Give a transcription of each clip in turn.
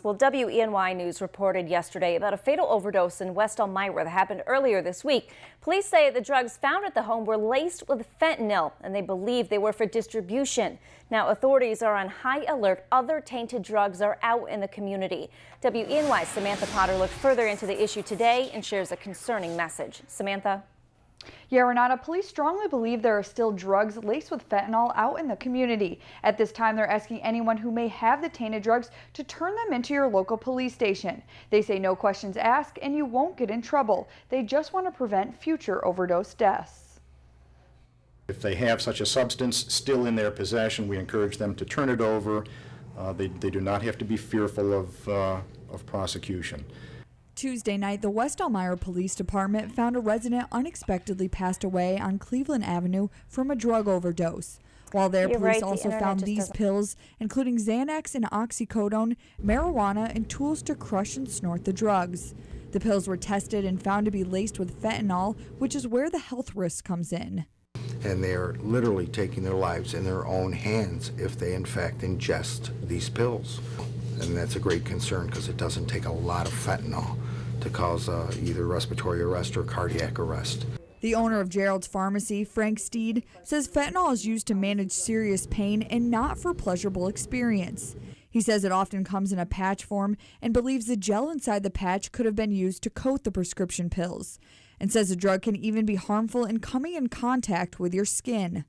Well, WENY News reported yesterday about a fatal overdose in West Elmira that happened earlier this week. Police say the drugs found at the home were laced with fentanyl, and they believe they were for distribution. Now, authorities are on high alert. Other tainted drugs are out in the community. WENY's Samantha Potter looked further into the issue today and shares a concerning message. Samantha? Yeah, Renata, police strongly believe there are still drugs laced with fentanyl out in the community. At this time, they're asking anyone who may have the tainted drugs to turn them into your local police station. They say no questions asked and you won't get in trouble. They just want to prevent future overdose deaths. If they have such a substance still in their possession, we encourage them to turn it over. They do not have to be fearful of prosecution. Tuesday night, the West Elmira Police Department found a resident unexpectedly passed away on Cleveland Avenue from a drug overdose. While there, police also found these pills, including Xanax and oxycodone, marijuana, and tools to crush and snort the drugs. The pills were tested and found to be laced with fentanyl, which is where the health risk comes in. And they are literally taking their lives in their own hands if they in fact ingest these pills. And that's a great concern because it doesn't take a lot of fentanyl to cause either respiratory arrest or cardiac arrest. The owner of Gerald's Pharmacy, Frank Steed, says fentanyl is used to manage serious pain and not for pleasurable experience. He says it often comes in a patch form and believes the gel inside the patch could have been used to coat the prescription pills, and says the drug can even be harmful in coming in contact with your skin.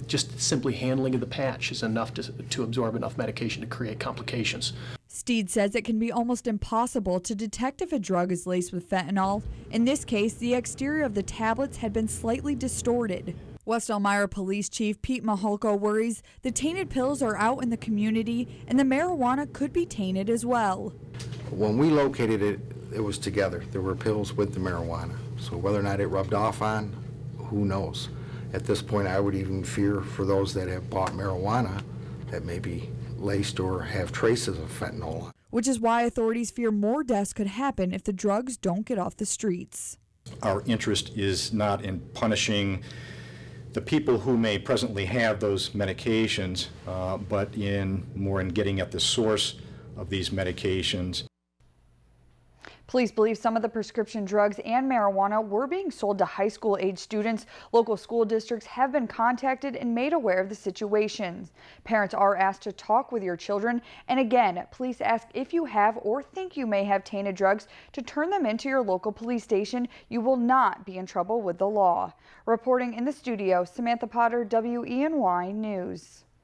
Just simply handling of the patch is enough to absorb enough medication to create complications. Steed says it can be almost impossible to detect if a drug is laced with fentanyl. In this case, the exterior of the tablets had been slightly distorted. West Elmira Police Chief Pete Maholko worries the tainted pills are out in the community and the marijuana could be tainted as well. When we located it, it was together. There were pills with the marijuana. So whether or not it rubbed off on, who knows? At this point, I would even fear for those that have bought marijuana that may be laced or have traces of fentanyl. Which is why authorities fear more deaths could happen if the drugs don't get off the streets. Our interest is not in punishing the people who may presently have those medications, but more in getting at the source of these medications. Police believe some of the prescription drugs and marijuana were being sold to high school age students. Local school districts have been contacted and made aware of the situations. Parents are asked to talk with your children. And again, police ask if you have or think you may have tainted drugs to turn them into your local police station. You will not be in trouble with the law. Reporting in the studio, Samantha Potter, WENY News.